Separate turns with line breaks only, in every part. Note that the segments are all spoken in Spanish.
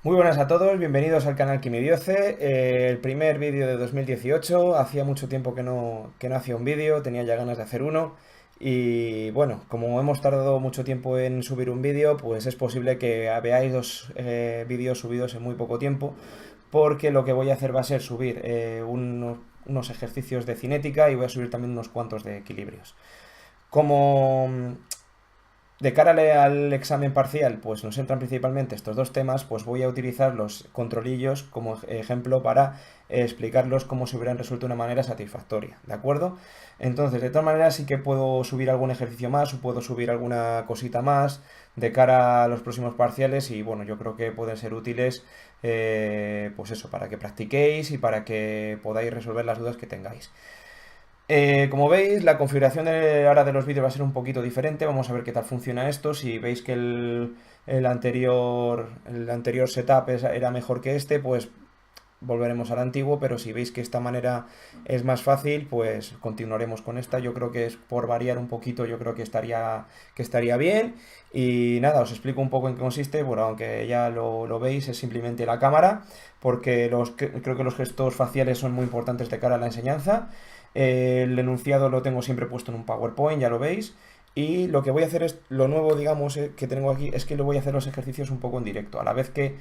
Muy buenas a todos, bienvenidos al canal Quimidioce, el primer vídeo de 2018. Hacía mucho tiempo que no hacía un vídeo, tenía ya ganas de hacer uno y bueno, como hemos tardado mucho tiempo en subir un vídeo, pues es posible que veáis dos vídeos subidos en muy poco tiempo, porque lo que voy a hacer va a ser subir unos ejercicios de cinética y voy a subir también unos cuantos de equilibrios. Como de cara al examen parcial, pues nos entran principalmente estos dos temas, pues voy a utilizar los controlillos como ejemplo para explicarlos cómo se hubieran resuelto de una manera satisfactoria, ¿de acuerdo? Entonces, de todas maneras, sí que puedo subir algún ejercicio más o puedo subir alguna cosita más de cara a los próximos parciales y bueno, yo creo que pueden ser útiles, pues eso, para que practiquéis y para que podáis resolver las dudas que tengáis. Como veis, la configuración ahora de los vídeos va a ser un poquito diferente. Vamos a ver qué tal funciona esto. Si veis que el anterior setup era mejor que este, pues volveremos al antiguo. Pero si veis que esta manera es más fácil, pues continuaremos con esta. Yo creo que es por variar un poquito, yo creo que estaría bien. Y nada, os explico un poco en qué consiste. Bueno, aunque ya lo veis, es simplemente la cámara, porque creo que los gestos faciales son muy importantes de cara a la enseñanza. El enunciado lo tengo siempre puesto en un PowerPoint, ya lo veis. Y lo que voy a hacer es, lo nuevo, digamos, que tengo aquí, es que le voy a hacer los ejercicios un poco en directo. A la vez que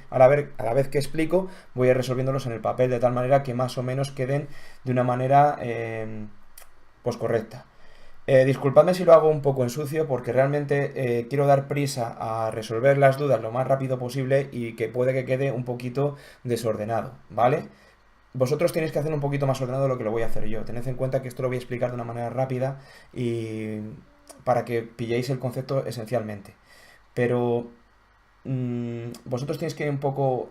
explico, voy a ir resolviéndolos en el papel de tal manera que más o menos queden de una manera, pues correcta. Disculpadme si lo hago un poco en sucio, porque realmente quiero dar prisa a resolver las dudas lo más rápido posible y que puede que quede un poquito desordenado, ¿vale? Vosotros tenéis que hacer un poquito más ordenado de lo que lo voy a hacer yo. Tened en cuenta que esto lo voy a explicar de una manera rápida y para que pilléis el concepto esencialmente. Pero vosotros tenéis que un poco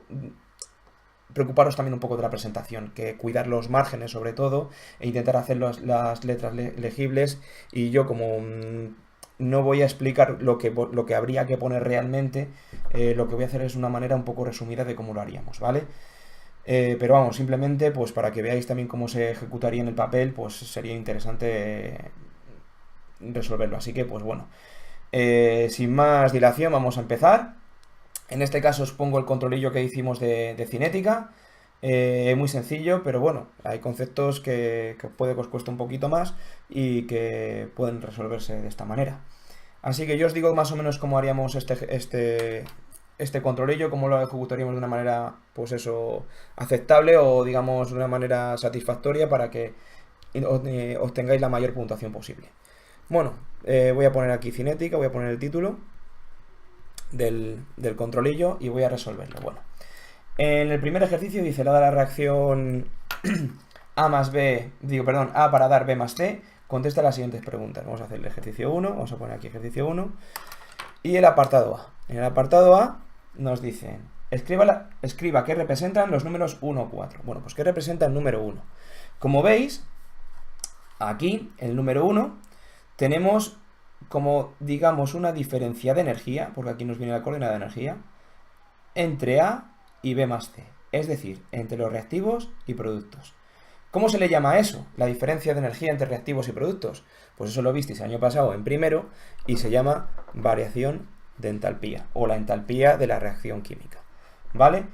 preocuparos también un poco de la presentación, que cuidar los márgenes sobre todo e intentar hacer las letras legibles. Y yo como no voy a explicar lo que habría que poner realmente, lo que voy a hacer es una manera un poco resumida de cómo lo haríamos, ¿vale? Pero vamos, simplemente pues para que veáis también cómo se ejecutaría en el papel, pues sería interesante resolverlo. Así que pues bueno, sin más dilación vamos a empezar. En este caso os pongo el controlillo que hicimos de cinética. Muy sencillo, pero bueno, hay conceptos que puede que os cueste un poquito más y que pueden resolverse de esta manera. Así que yo os digo más o menos cómo haríamos este controlillo, cómo lo ejecutaríamos de una manera, pues eso, aceptable o digamos de una manera satisfactoria para que obtengáis la mayor puntuación posible. Bueno, voy a poner aquí cinética, voy a poner el título del controlillo y voy a resolverlo. Bueno, en el primer ejercicio dice, dada la reacción A más B, perdón, A para dar B más C, contesta las siguientes preguntas. Vamos a hacer el ejercicio 1, vamos a poner aquí ejercicio 1 y el apartado A. En el apartado A nos dicen, escriba qué representan los números 1 o 4. Bueno, pues qué representa el número 1. Como veis, aquí, el número 1, tenemos como, digamos, una diferencia de energía, porque aquí nos viene la coordenada de energía, entre A y B más C. Es decir, entre los reactivos y productos. ¿Cómo se le llama a eso? La diferencia de energía entre reactivos y productos. Pues eso lo visteis el año pasado en primero y se llama variación de entalpía o la entalpía de la reacción química. ¿Vale?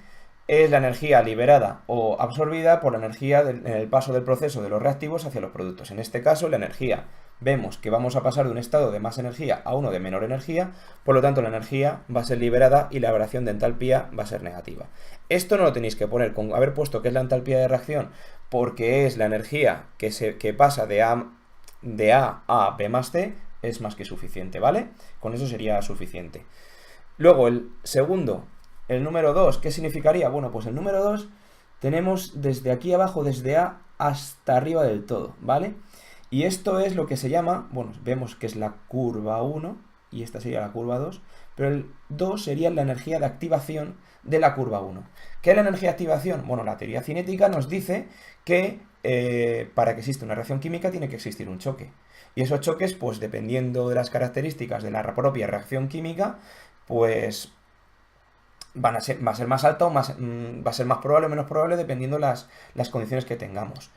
Es la energía liberada o absorbida por la energía en el paso del proceso de los reactivos hacia los productos. En este caso, la energía, vemos que vamos a pasar de un estado de más energía a uno de menor energía, por lo tanto la energía va a ser liberada y la variación de entalpía va a ser negativa. Esto no lo tenéis que poner con haber puesto que es la entalpía de reacción, porque es la energía que pasa de A a B más C, es más que suficiente, ¿vale? Con eso sería suficiente. Luego, el segundo, el número 2, ¿qué significaría? Bueno, pues el número 2 tenemos desde aquí abajo, desde A hasta arriba del todo, ¿vale? Y esto es lo que se llama, bueno, vemos que es la curva 1 y esta sería la curva 2, pero el 2 sería la energía de activación de la curva 1. ¿Qué es la energía de activación? Bueno, la teoría cinética nos dice que para que exista una reacción química tiene que existir un choque. Y esos choques, pues dependiendo de las características de la propia reacción química, pues va a ser más alta o va a ser más probable o menos probable dependiendo las condiciones que tengamos.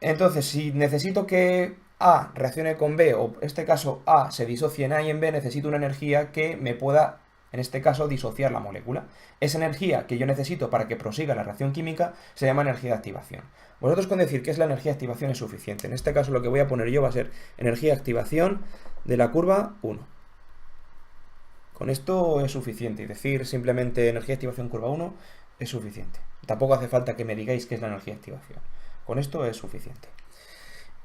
Entonces, si necesito que A reaccione con B, o en este caso A se disocie en A y en B, necesito una energía que me pueda en este caso disociar la molécula. Esa energía que yo necesito para que prosiga la reacción química se llama energía de activación. Vosotros con decir que es la energía de activación es suficiente. En este caso lo que voy a poner yo va a ser energía de activación de la curva 1. Con esto es suficiente, y decir simplemente energía de activación curva 1 es suficiente. Tampoco hace falta que me digáis qué es la energía de activación. Con esto es suficiente.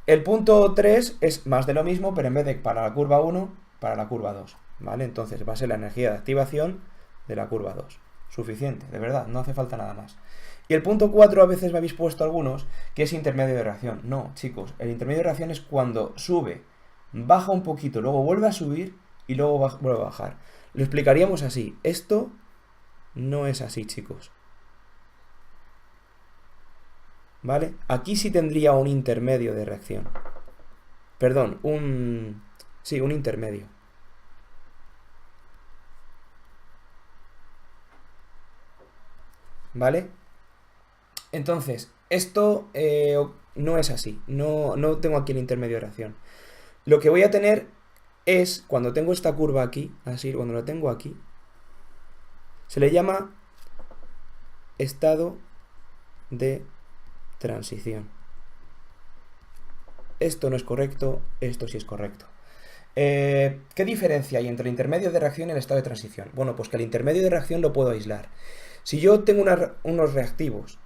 El punto 3 es más de lo mismo, pero en vez de para la curva 1, para la curva 2. ¿Vale? Entonces va a ser la energía de activación de la curva 2. Suficiente, de verdad, no hace falta nada más. Y el punto 4 a veces me habéis puesto algunos, que es intermedio de reacción. No, chicos, el intermedio de reacción es cuando sube, baja un poquito, luego vuelve a subir y luego vuelve a bajar. Lo explicaríamos así. Esto no es así, chicos. ¿Vale? Aquí sí tendría un intermedio de reacción. Perdón, sí, un intermedio. ¿Vale? Entonces, esto no es así. No tengo aquí el intermedio de reacción. Lo que voy a tener es, cuando tengo esta curva aquí, así, cuando la tengo aquí, se le llama estado de transición. Esto no es correcto, esto sí es correcto. ¿Qué diferencia hay entre el intermedio de reacción y el estado de transición? Bueno, pues que el intermedio de reacción lo puedo aislar. Si yo tengo unos reactivos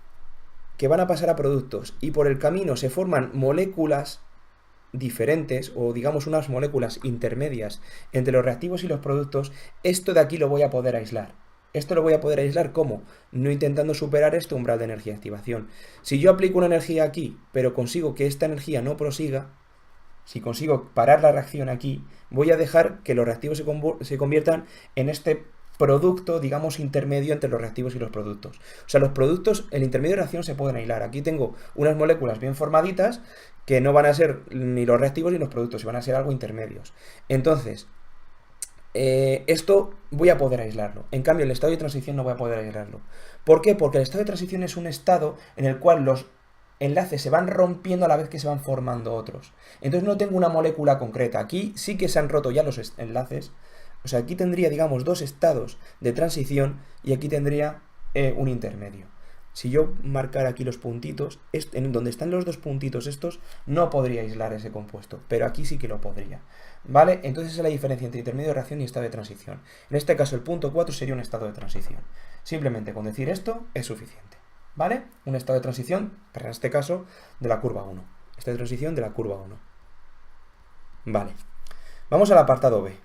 que van a pasar a productos y por el camino se forman moléculas diferentes, o digamos unas moléculas intermedias entre los reactivos y los productos, esto de aquí lo voy a poder aislar. Esto lo voy a poder aislar ¿cómo? No intentando superar este umbral de energía de activación. Si yo aplico una energía aquí, pero consigo que esta energía no prosiga, si consigo parar la reacción aquí, voy a dejar que los reactivos se conviertan en este producto, digamos, intermedio entre los reactivos y los productos. O sea, los productos, el intermedio de reacción se pueden aislar. Aquí tengo unas moléculas bien formaditas que no van a ser ni los reactivos ni los productos, van a ser algo intermedios. Entonces, esto voy a poder aislarlo. En cambio, el estado de transición no voy a poder aislarlo. ¿Por qué? Porque el estado de transición es un estado en el cual los enlaces se van rompiendo a la vez que se van formando otros. Entonces no tengo una molécula concreta. Aquí sí que se han roto ya los enlaces. O sea, aquí tendría, digamos, dos estados de transición y aquí tendría un intermedio. Si yo marcara aquí los puntitos, en donde están los dos puntitos estos, no podría aislar ese compuesto, pero aquí sí que lo podría. ¿Vale? Entonces esa es la diferencia entre intermedio de reacción y estado de transición. En este caso el punto 4 sería un estado de transición. Simplemente con decir esto es suficiente. ¿Vale? Un estado de transición, pero en este caso de la curva 1. Estado de transición de la curva 1. Vale. Vamos al apartado B.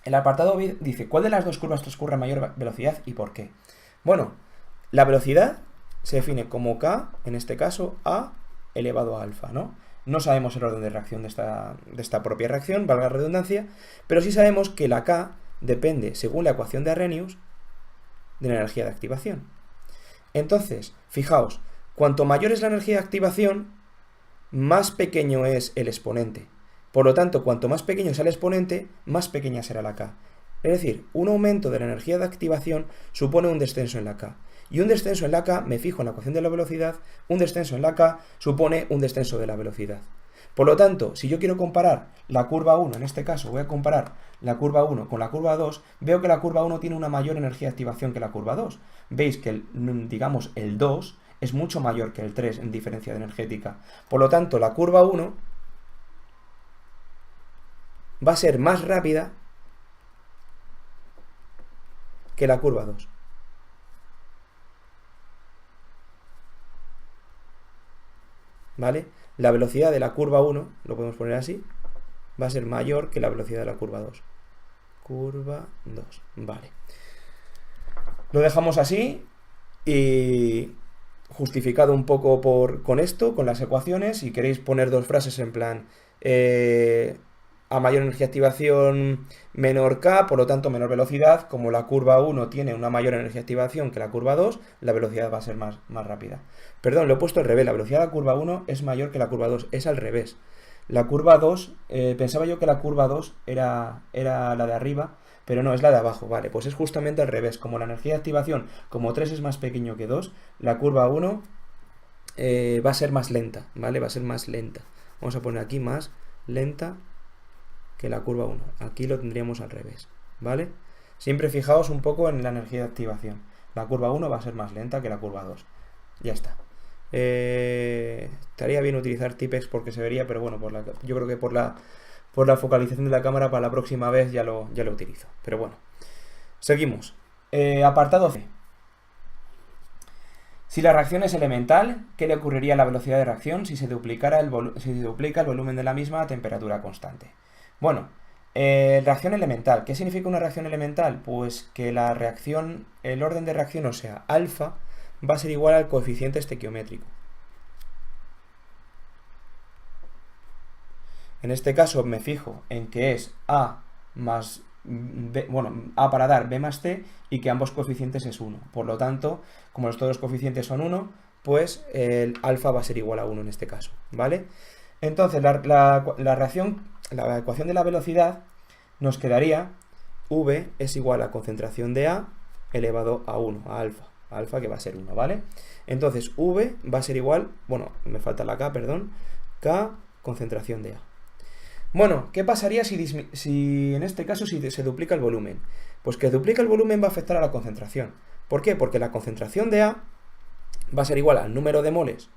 El apartado B dice, ¿cuál de las dos curvas transcurre a mayor velocidad y por qué? Bueno, la velocidad se define como K, en este caso, A elevado a alfa, ¿no? No sabemos el orden de reacción de esta propia reacción, valga la redundancia, pero sí sabemos que la K depende, según la ecuación de Arrhenius, de la energía de activación. Entonces, fijaos, cuanto mayor es la energía de activación, más pequeño es el exponente. Por lo tanto, cuanto más pequeño sea el exponente, más pequeña será la K. Es decir, un aumento de la energía de activación supone un descenso en la K. Y un descenso en la K, me fijo en la ecuación de la velocidad, un descenso en la K supone un descenso de la velocidad. Por lo tanto, si yo quiero comparar la curva 1, en este caso voy a comparar la curva 1 con la curva 2, veo que la curva 1 tiene una mayor energía de activación que la curva 2. Veis que, digamos, el 2 es mucho mayor que el 3 en diferencia energética. Por lo tanto, la curva 1 va a ser más rápida que la curva 2. ¿Vale? La velocidad de la curva 1, lo podemos poner así, va a ser mayor que la velocidad de la curva 2. Curva 2, vale. Lo dejamos así y justificado un poco con esto, con las ecuaciones. Si queréis poner dos frases en plan a mayor energía de activación menor K, por lo tanto menor velocidad, como la curva 1 tiene una mayor energía de activación que la curva 2, la velocidad va a ser más rápida. Perdón, lo he puesto al revés, la velocidad de la curva 1 es mayor que la curva 2, es al revés. La curva 2, pensaba yo que la curva 2 era la de arriba, pero no, es la de abajo, vale, pues es justamente al revés. Como la energía de activación, como 3 es más pequeño que 2, la curva 1 va a ser más lenta, ¿vale? Va a ser más lenta. Vamos a poner aquí más lenta que la curva 1. Aquí lo tendríamos al revés, ¿vale? Siempre fijaos un poco en la energía de activación. La curva 1 va a ser más lenta que la curva 2. Ya está. Estaría bien utilizar Tipex porque se vería, pero bueno, yo creo que por la focalización de la cámara para la próxima vez ya lo utilizo. Pero bueno, seguimos. Apartado C. Si la reacción es elemental, ¿qué le ocurriría a la velocidad de reacción si se duplica el volumen de la misma a temperatura constante? Bueno, reacción elemental. ¿Qué significa una reacción elemental? Pues que la reacción, el orden de reacción, o sea, alfa, va a ser igual al coeficiente estequiométrico. En este caso me fijo en que es A más B, bueno, A para dar B más C, y que ambos coeficientes es 1. Por lo tanto, como todos los coeficientes son 1, pues el alfa va a ser igual a 1 en este caso, ¿vale? Entonces, la ecuación de la velocidad nos quedaría V es igual a concentración de A elevado a 1, a alfa que va a ser 1, ¿vale? Entonces, V va a ser igual, bueno, me falta la K, perdón, K concentración de A. Bueno, ¿qué pasaría si en este caso si se duplica el volumen? Pues que duplica el volumen va a afectar a la concentración. ¿Por qué? Porque la concentración de A va a ser igual al número de moles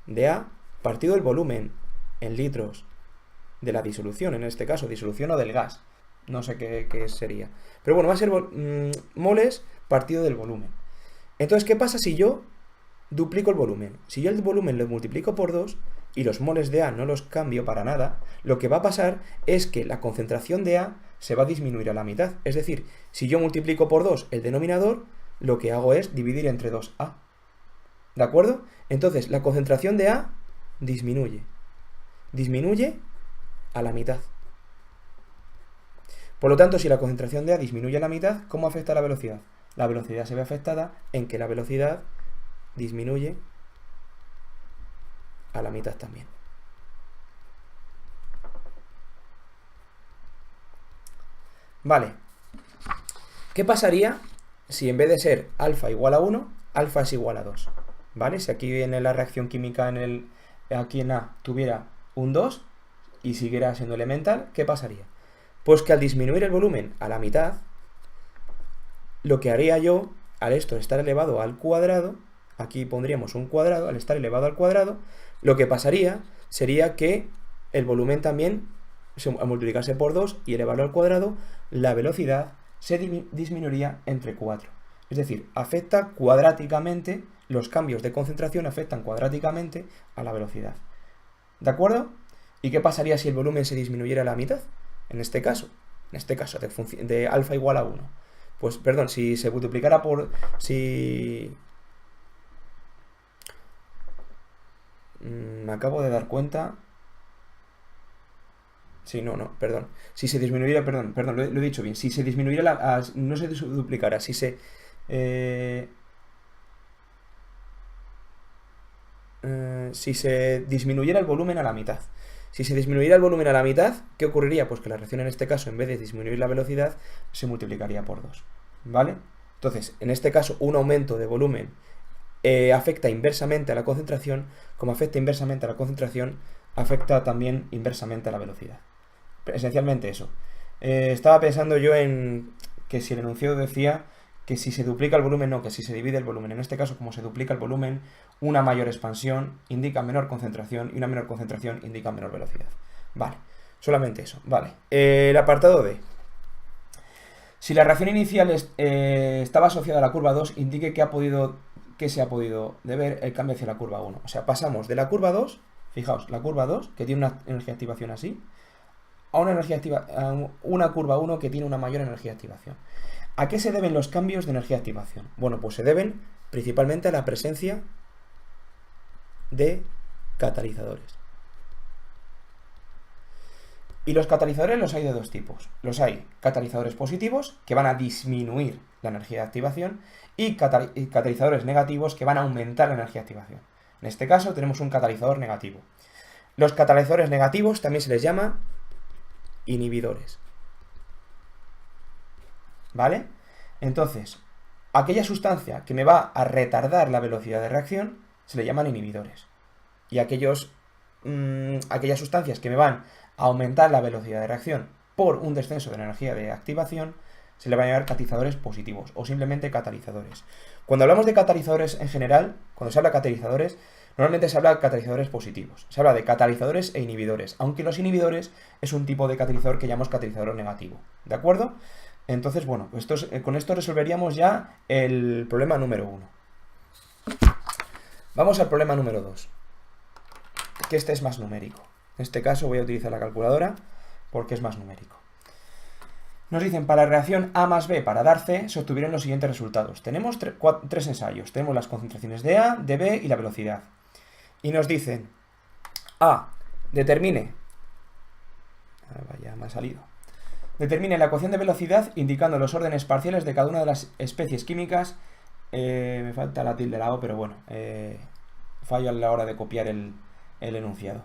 de A partido el volumen en litros de la disolución, en este caso, disolución o del gas. No sé qué sería. Pero bueno, va a ser moles partido del volumen. Entonces, ¿qué pasa si yo duplico el volumen? Si yo el volumen lo multiplico por 2 y los moles de A no los cambio para nada, lo que va a pasar es que la concentración de A se va a disminuir a la mitad. Es decir, si yo multiplico por 2 el denominador, lo que hago es dividir entre 2A. ¿De acuerdo? Entonces, la concentración de A disminuye. Disminuye a la mitad. Por lo tanto, si la concentración de A disminuye a la mitad, ¿cómo afecta a la velocidad? La velocidad se ve afectada en que la velocidad disminuye a la mitad también. Vale. ¿Qué pasaría si en vez de ser alfa igual a 1, alfa es igual a 2? ¿Vale? Si aquí viene la reacción química aquí en A tuviera un 2 y siguiera siendo elemental, ¿qué pasaría? Pues que al disminuir el volumen a la mitad, lo que haría yo, al esto estar elevado al cuadrado, aquí pondríamos un cuadrado, al estar elevado al cuadrado, lo que pasaría sería que el volumen también, al multiplicarse por 2 y elevarlo al cuadrado, la velocidad se disminuiría entre 4. Es decir, afecta cuadráticamente, los cambios de concentración afectan cuadráticamente a la velocidad. ¿De acuerdo? ¿Y qué pasaría si el volumen se disminuyera a la mitad? En este caso de alfa igual a 1. Pues, perdón, si se multiplicara por... me acabo de dar cuenta... Sí, perdón. Si se disminuyera, perdón, lo he dicho bien. Si se disminuyera, no se duplicara, si se... si se disminuyera el volumen a la mitad. Si se disminuyera el volumen a la mitad, ¿qué ocurriría? Pues que la reacción en este caso, en vez de disminuir la velocidad, se multiplicaría por 2. ¿Vale? Entonces, en este caso, un aumento de volumen afecta inversamente a la concentración. Como afecta inversamente a la concentración, afecta también inversamente a la velocidad. Esencialmente eso. Estaba pensando yo en que si el enunciado decía que si se duplica el volumen, no, que si se divide el volumen. En este caso, como se duplica el volumen, una mayor expansión indica menor concentración y una menor concentración indica menor velocidad. Vale, solamente eso. Vale, el apartado D. Si la reacción inicial estaba asociada a la curva 2, indique que se ha podido deber el cambio hacia la curva 1. O sea, pasamos de la curva 2, fijaos, la curva 2, que tiene una energía de activación así, a una curva 1 que tiene una mayor energía de activación. ¿A qué se deben los cambios de energía de activación? Bueno, pues se deben principalmente a la presencia de catalizadores. Y los catalizadores los hay de dos tipos. Los hay catalizadores positivos, que van a disminuir la energía de activación, y catalizadores negativos, que van a aumentar la energía de activación. En este caso tenemos un catalizador negativo. Los catalizadores negativos también se les llama inhibidores. ¿Vale? Entonces, aquella sustancia que me va a retardar la velocidad de reacción se le llaman inhibidores. Y aquellas sustancias que me van a aumentar la velocidad de reacción por un descenso de la energía de activación se le va a llamar catalizadores positivos o simplemente catalizadores. Cuando hablamos de catalizadores en general, cuando se habla de catalizadores, normalmente se habla de catalizadores positivos. Se habla de catalizadores e inhibidores, aunque los inhibidores es un tipo de catalizador que llamamos catalizador negativo. ¿De acuerdo? Entonces, bueno, con esto resolveríamos ya el problema número 1. Vamos al problema número 2, que este es más numérico. En este caso voy a utilizar la calculadora porque es más numérico. Nos dicen, para la reacción A más B para dar C, se obtuvieron los siguientes resultados. Tenemos tres ensayos. Tenemos las concentraciones de A, de B y la velocidad. Y nos dicen, A, determine... Vaya, me ha salido. Determine la ecuación de velocidad indicando los órdenes parciales de cada una de las especies químicas. Me falta la tilde de la O, pero bueno, fallo a la hora de copiar el enunciado.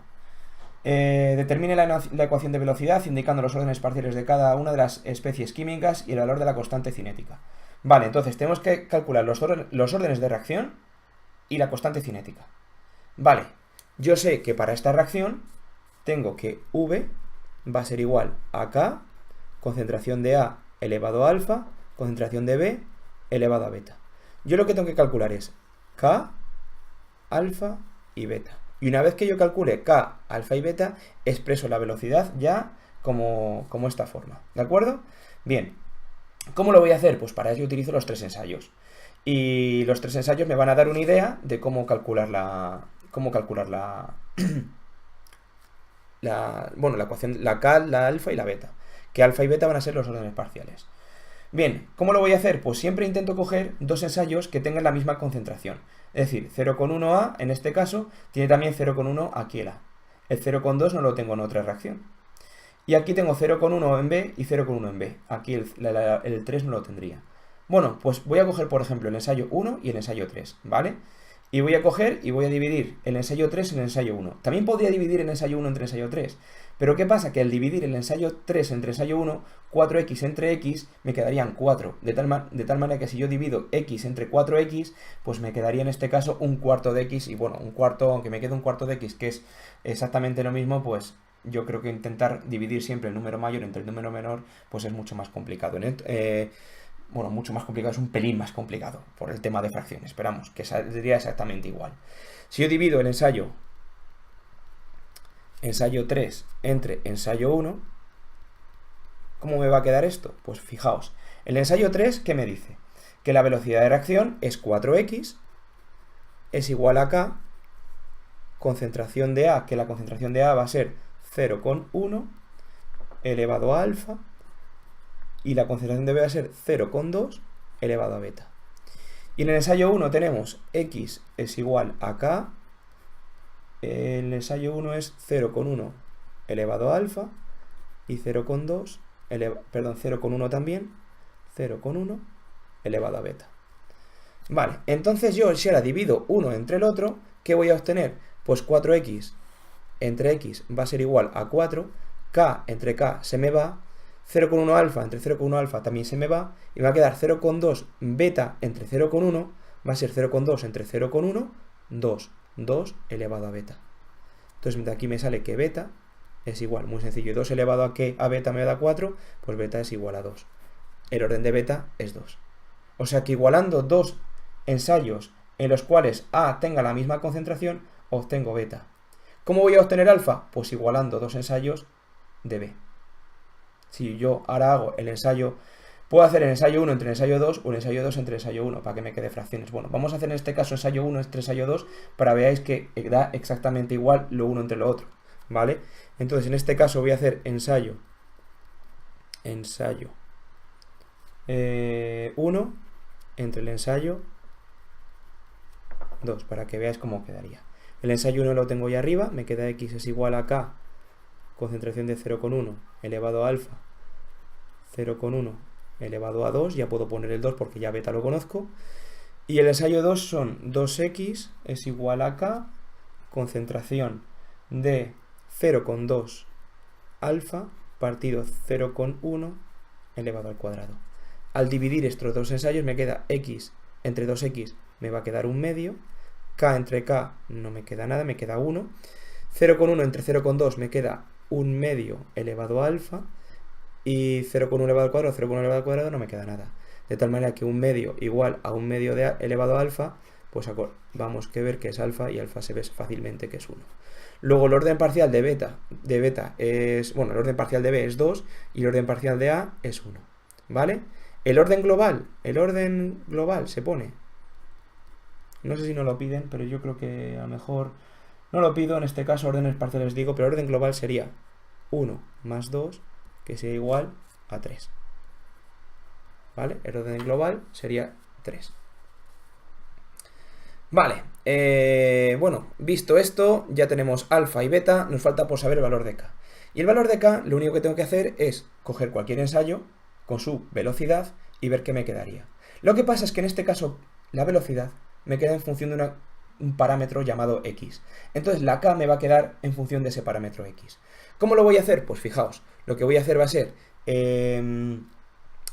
Determine la ecuación de velocidad indicando los órdenes parciales de cada una de las especies químicas y el valor de la constante cinética. Vale, entonces tenemos que calcular los órdenes de reacción y la constante cinética. Vale, yo sé que para esta reacción tengo que V va a ser igual a K, concentración de A elevado a alfa, concentración de B elevado a beta. Yo lo que tengo que calcular es K, alfa y beta. Y una vez que yo calcule K, alfa y beta, expreso la velocidad ya como esta forma. ¿De acuerdo? Bien. ¿Cómo lo voy a hacer? Pues para ello utilizo los tres ensayos. Y los tres ensayos me van a dar una idea de cómo calcular la ecuación, la K, la alfa y la beta. Que alfa y beta van a ser los órdenes parciales. Bien, ¿cómo lo voy a hacer? Pues siempre intento coger dos ensayos que tengan la misma concentración. Es decir, 0,1A en este caso tiene también 0,1 aquí el A. El 0,2 no lo tengo en otra reacción. Y aquí tengo 0,1 en B y 0,1 en B. Aquí el 3 no lo tendría. Bueno, pues voy a coger, por ejemplo, el ensayo 1 y el ensayo 3, ¿vale? Y voy a coger y voy a dividir el ensayo 3 en el ensayo 1. También podría dividir el ensayo 1 entre el ensayo 3. Pero ¿qué pasa? Que al dividir el ensayo 3 entre el ensayo 1, 4x entre x, me quedarían 4. De tal manera que si yo divido x entre 4x, pues me quedaría en este caso un cuarto de x. Y bueno, un cuarto, aunque me quede un cuarto de x, que es exactamente lo mismo, pues yo creo que intentar dividir siempre el número mayor entre el número menor, pues es mucho más complicado. Bueno, mucho más complicado, es un pelín más complicado por el tema de fracciones. Esperamos que sería exactamente igual. Si yo divido el ensayo 3 entre ensayo 1, ¿cómo me va a quedar esto? Pues fijaos, el ensayo 3, ¿qué me dice? Que la velocidad de reacción es 4x, es igual a K, concentración de A, que la concentración de A va a ser 0,1 elevado a alfa, y la concentración de B va a ser 0,2 elevado a beta. Y en el ensayo 1 tenemos x es igual a K, el ensayo 1 es 0,1 elevado a alfa y 0,1 también, 0,1 elevado a beta. Vale, entonces yo si ahora divido uno entre el otro, ¿qué voy a obtener? Pues 4x entre x va a ser igual a 4, K entre K se me va, 0,1 alfa entre 0,1 alfa también se me va, y me va a quedar 0,2 beta entre 0,1, va a ser 0,2 entre 0,1, 2 elevado a beta. Entonces de aquí me sale que beta es igual, muy sencillo, 2 elevado a que a beta me da 4, pues beta es igual a 2. El orden de beta es 2. O sea que igualando dos ensayos en los cuales A tenga la misma concentración, obtengo beta. ¿Cómo voy a obtener alfa? Pues igualando dos ensayos de B. Si yo ahora hago el ensayo, puedo hacer el ensayo 1 entre el ensayo 2 o el ensayo 2 entre el ensayo 1 para que me quede fracciones. Bueno, vamos a hacer en este caso ensayo 1 entre ensayo 2 para que veáis que da exactamente igual lo uno entre lo otro, ¿vale? Entonces en este caso voy a hacer ensayo 1 entre el ensayo 2 para que veáis cómo quedaría. El ensayo 1 lo tengo ahí arriba, me queda x es igual a K, concentración de 0,1 elevado a alfa, 0,1 elevado a 2, ya puedo poner el 2 porque ya beta lo conozco. Y el ensayo 2 son 2x es igual a K, concentración de 0,2 alfa partido 0,1 elevado al cuadrado. Al dividir estos dos ensayos me queda x entre 2x me va a quedar un medio, K entre K no me queda nada, me queda 1, 0,1 entre 0,2 me queda un medio elevado a alfa, y 0,1 elevado al cuadrado, 0,1 elevado al cuadrado, no me queda nada. De tal manera que un medio igual a un medio de elevado a alfa, pues vamos a ver que es alfa y alfa se ve fácilmente que es 1. Luego el orden parcial de beta es, bueno, el orden parcial de B es 2 y el orden parcial de A es 1, ¿vale? El orden global se pone, no sé si no lo piden, pero yo creo que a lo mejor no lo pido, en este caso órdenes parciales digo, pero el orden global sería 1 más 2, que sería igual a 3. ¿Vale? El orden global sería 3. Vale, bueno, visto esto, ya tenemos alfa y beta, nos falta por saber el valor de k. Y el valor de k, lo único que tengo que hacer es coger cualquier ensayo con su velocidad y ver qué me quedaría. Lo que pasa es que en este caso, la velocidad me queda en función de un parámetro llamado x. Entonces la k me va a quedar en función de ese parámetro x. ¿Cómo lo voy a hacer? Pues fijaos, lo que voy a hacer va a ser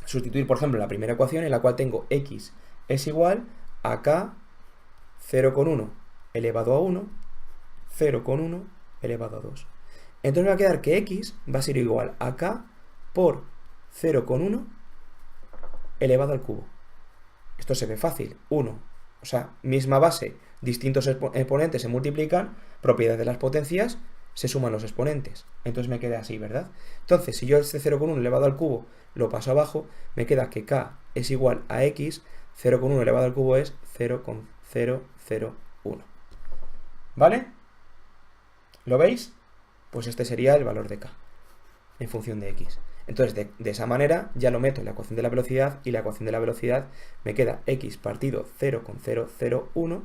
sustituir, por ejemplo, la primera ecuación en la cual tengo x es igual a k 0,1 elevado a 1, 0,1 elevado a 2. Entonces me va a quedar que x va a ser igual a k por 0,1 elevado al cubo. Esto se ve fácil, 1. O sea, misma base, distintos exponentes se multiplican, propiedad de las potencias, se suman los exponentes. Entonces me queda así, ¿verdad? Entonces, si yo este 0,1 elevado al cubo lo paso abajo, me queda que k es igual a x, 0,1 elevado al cubo es 0,001. ¿Vale? ¿Lo veis? Pues este sería el valor de k en función de x. Entonces, de esa manera ya lo meto en la ecuación de la velocidad y la ecuación de la velocidad me queda x partido 0,001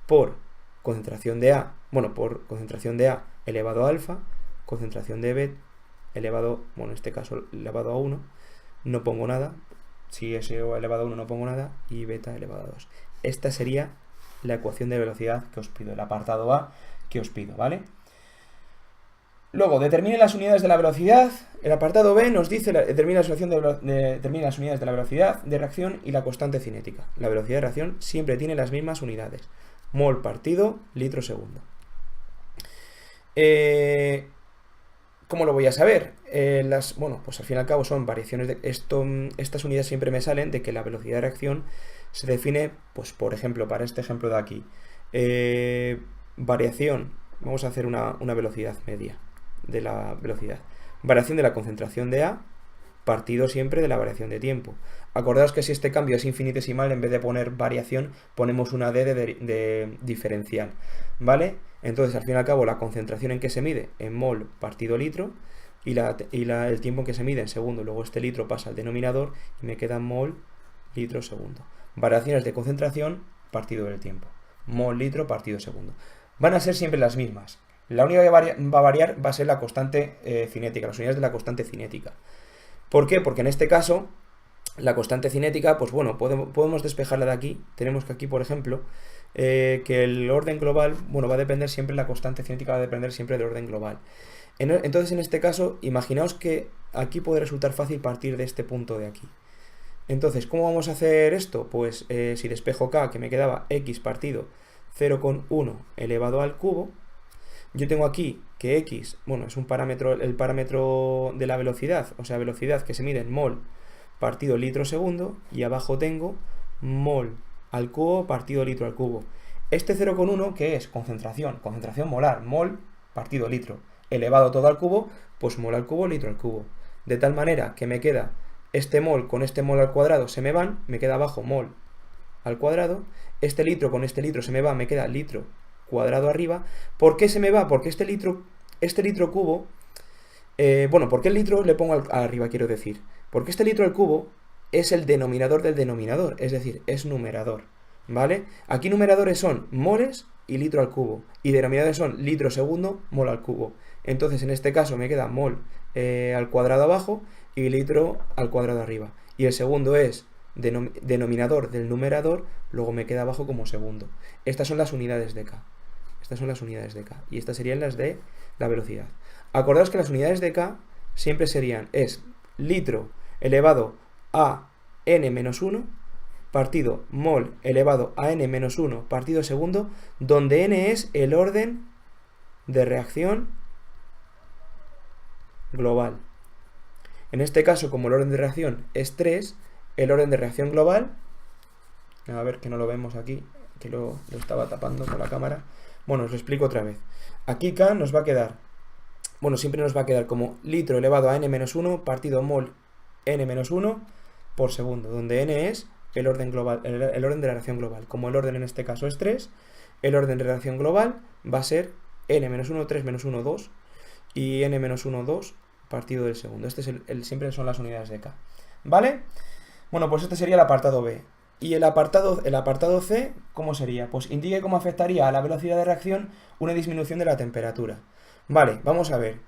por concentración de A, bueno, por concentración de A elevado a alfa, concentración de B elevado, bueno, en este caso elevado a 1, no pongo nada, si es elevado a 1 no pongo nada, y beta elevado a 2. Esta sería la ecuación de velocidad que os pido, el apartado A que os pido, ¿vale? Luego, determine las unidades de la velocidad. El apartado B nos dice, determina las unidades de la velocidad de reacción y la constante cinética. La velocidad de reacción siempre tiene las mismas unidades. Mol partido, litro segundo. ¿Cómo lo voy a saber? Bueno, pues al fin y al cabo son variaciones de esto. Estas unidades siempre me salen de que la velocidad de reacción se define, pues por ejemplo, para este ejemplo de aquí. Variación, vamos a hacer una velocidad media de la velocidad. Variación de la concentración de A partido siempre de la variación de tiempo. Acordaos que si este cambio es infinitesimal, en vez de poner variación, ponemos una D de diferencial, ¿vale? Entonces, al fin y al cabo, la concentración en que se mide en mol partido litro y el tiempo en que se mide en segundo. Luego este litro pasa al denominador y me queda mol litro segundo. Variaciones de concentración partido del tiempo. Mol litro partido segundo. Van a ser siempre las mismas. La única que va a variar va a ser la constante cinética, las unidades de la constante cinética. ¿Por qué? Porque en este caso, la constante cinética, pues bueno, podemos despejarla de aquí. Tenemos que aquí, por ejemplo, que el orden global, bueno, va a depender siempre, la constante cinética va a depender siempre del orden global. Entonces, en este caso, imaginaos que aquí puede resultar fácil partir de este punto de aquí. Entonces, ¿cómo vamos a hacer esto? Pues si despejo k, que me quedaba x partido 0,1 elevado al cubo, yo tengo aquí que x, bueno, es un parámetro, el parámetro de la velocidad, o sea, velocidad que se mide en mol partido litro segundo, y abajo tengo mol al cubo partido litro al cubo. Este 0,1, que es concentración molar, mol partido litro, elevado todo al cubo, pues mol al cubo, litro al cubo. De tal manera que me queda este mol con este mol al cuadrado se me van, me queda abajo mol al cuadrado, este litro con este litro se me va, me queda litro cuadrado arriba. ¿Por qué se me va? Porque este litro cubo, bueno, ¿por qué el litro le pongo arriba, quiero decir? Porque este litro al cubo es el denominador del denominador, es decir, es numerador, ¿vale? Aquí numeradores son moles y litro al cubo, y denominadores son litro segundo, mol al cubo. Entonces, en este caso me queda mol al cuadrado abajo y litro al cuadrado arriba. Y el segundo es denominador del numerador, luego me queda abajo como segundo. Estas son las unidades de K. Estas son las unidades de K. Y estas serían las de la velocidad. Acordaos que las unidades de K siempre serían, es litro elevado a n-1 partido mol elevado a n-1 partido segundo, donde n es el orden de reacción global. En este caso, como el orden de reacción es 3, el orden de reacción global, a ver que no lo vemos aquí, que lo estaba tapando con la cámara. Bueno, os lo explico otra vez. Aquí K nos va a quedar, bueno, siempre nos va a quedar como litro elevado a n-1 partido mol n-1 por segundo, donde n es el orden global, el orden de la reacción global. Como el orden en este caso es 3, el orden de reacción global va a ser n-1, 3 menos 1, 2 y n-1, 2 partido del segundo. Este es siempre son las unidades de K. ¿Vale? Bueno, pues este sería el apartado B. Y el apartado C, ¿cómo sería? Pues indique cómo afectaría a la velocidad de reacción una disminución de la temperatura. Vale, vamos a ver.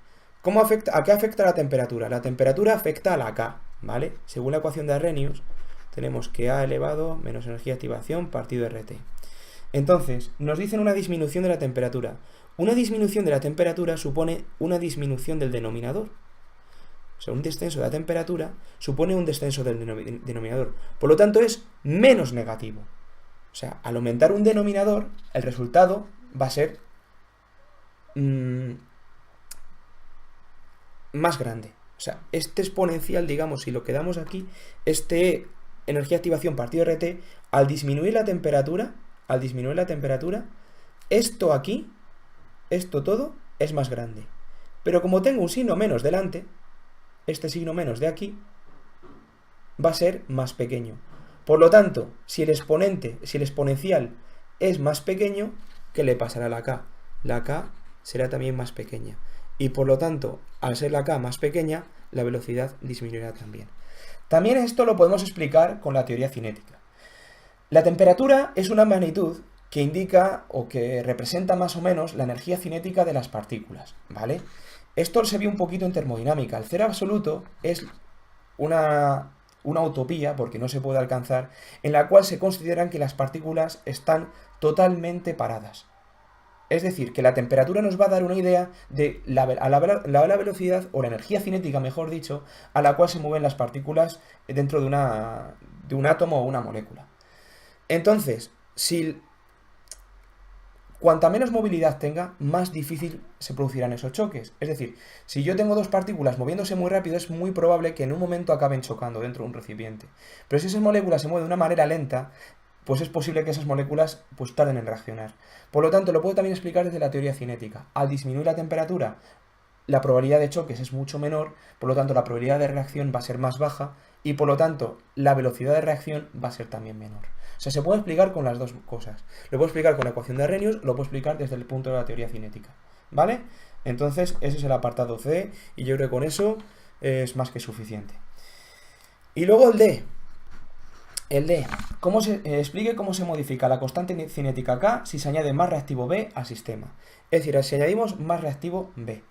¿A qué afecta la temperatura? La temperatura afecta a la K, ¿vale? Según la ecuación de Arrhenius, tenemos que A elevado menos energía de activación partido RT. Entonces, nos dicen una disminución de la temperatura. Una disminución de la temperatura supone una disminución del denominador. O sea, un descenso de la temperatura supone un descenso del denominador. Por lo tanto, es menos negativo. O sea, al aumentar un denominador, el resultado va a ser más grande. O sea, este exponencial, digamos, si lo quedamos aquí, este energía de activación partido RT, al disminuir la temperatura, esto aquí, esto todo, es más grande. Pero como tengo un signo menos delante, este signo menos de aquí, va a ser más pequeño. Por lo tanto, si el exponencial es más pequeño, ¿qué le pasará a la K? La K será también más pequeña. Y por lo tanto, al ser la K más pequeña, la velocidad disminuirá también. También esto lo podemos explicar con la teoría cinética. La temperatura es una magnitud que indica o que representa más o menos la energía cinética de las partículas, ¿vale? Esto se ve un poquito en termodinámica. El cero absoluto es una utopía, porque no se puede alcanzar, en la cual se consideran que las partículas están totalmente paradas. Es decir, que la temperatura nos va a dar una idea de la velocidad, o la energía cinética, mejor dicho, a la cual se mueven las partículas dentro de un átomo o una molécula. Entonces, cuanta menos movilidad tenga, más difícil se producirán esos choques. Es decir, si yo tengo dos partículas moviéndose muy rápido, es muy probable que en un momento acaben chocando dentro de un recipiente. Pero si esas moléculas se mueven de una manera lenta, pues es posible que esas moléculas pues tarden en reaccionar. Por lo tanto, lo puedo también explicar desde la teoría cinética. Al disminuir la temperatura, la probabilidad de choques es mucho menor, por lo tanto la probabilidad de reacción va a ser más baja y por lo tanto la velocidad de reacción va a ser también menor. O sea, se puede explicar con las dos cosas. Lo puedo explicar con la ecuación de Arrhenius, lo puedo explicar desde el punto de la teoría cinética. ¿Vale? Entonces, ese es el apartado C y yo creo que con eso es más que suficiente. Y luego el D. El D. Explique cómo se modifica la constante cinética K si se añade más reactivo B al sistema. Es decir, si añadimos más reactivo B.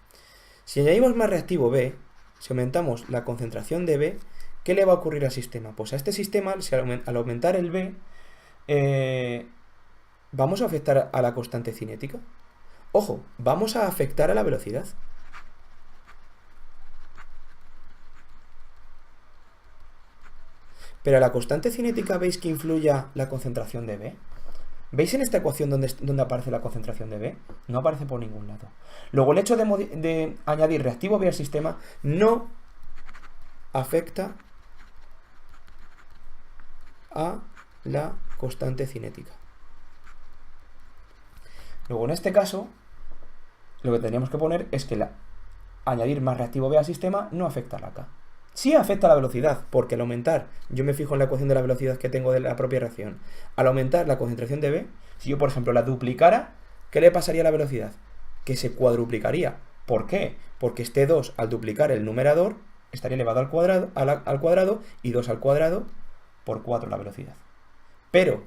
Si añadimos más reactivo B, si aumentamos la concentración de B, ¿qué le va a ocurrir al sistema? Pues a este sistema, al aumentar el B, ¿vamos a afectar a la constante cinética? Ojo, vamos a afectar a la velocidad. Pero a la constante cinética, ¿veis que influya la concentración de B? ¿Veis en esta ecuación donde aparece la concentración de B? No aparece por ningún lado. Luego, el hecho de añadir reactivo B al sistema no afecta a la constante cinética. Luego, en este caso, lo que tendríamos que poner es que añadir más reactivo B al sistema no afecta a la K. Sí afecta a la velocidad, porque al aumentar, yo me fijo en la ecuación de la velocidad que tengo de la propia reacción, al aumentar la concentración de B, si yo por ejemplo la duplicara, ¿qué le pasaría a la velocidad? Que se cuadruplicaría. ¿Por qué? Porque este 2 al duplicar el numerador estaría elevado al cuadrado y 2 al cuadrado por 4 la velocidad. Pero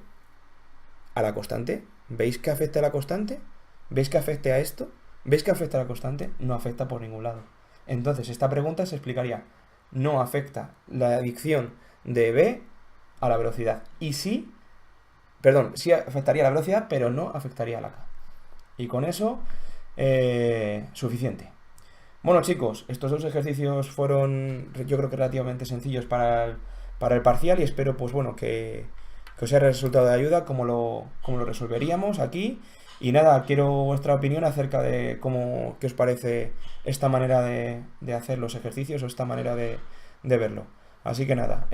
a la constante, ¿veis que afecta a la constante? ¿Veis que afecta a esto? ¿Veis que afecta a la constante? No afecta por ningún lado. Entonces esta pregunta se explicaría: no afecta la adicción de B a la velocidad. Y sí afectaría a la velocidad, pero no afectaría a la K. Y con eso, suficiente. Bueno, chicos, estos dos ejercicios fueron, yo creo que relativamente sencillos para el parcial y espero, pues bueno, que os haya resultado de ayuda como lo resolveríamos aquí. Y nada, quiero vuestra opinión acerca de qué os parece esta manera de hacer los ejercicios o esta manera de verlo. Así que nada,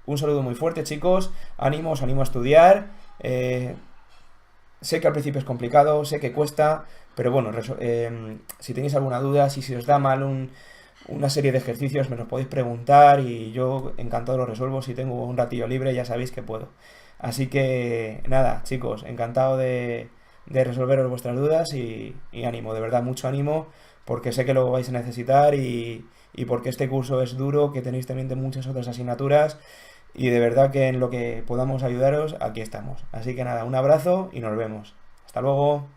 un saludo muy fuerte, chicos. Ánimo, os animo a estudiar. Sé que al principio es complicado, sé que cuesta, pero bueno, si tenéis alguna duda, si os da mal una serie de ejercicios, me los podéis preguntar y yo encantado los resuelvo. Si tengo un ratillo libre, ya sabéis que puedo. Así que nada, chicos, encantado de resolveros vuestras dudas y ánimo, de verdad, mucho ánimo, porque sé que lo vais a necesitar y porque este curso es duro, que tenéis también de muchas otras asignaturas y de verdad que en lo que podamos ayudaros, aquí estamos. Así que nada, un abrazo y nos vemos. Hasta luego.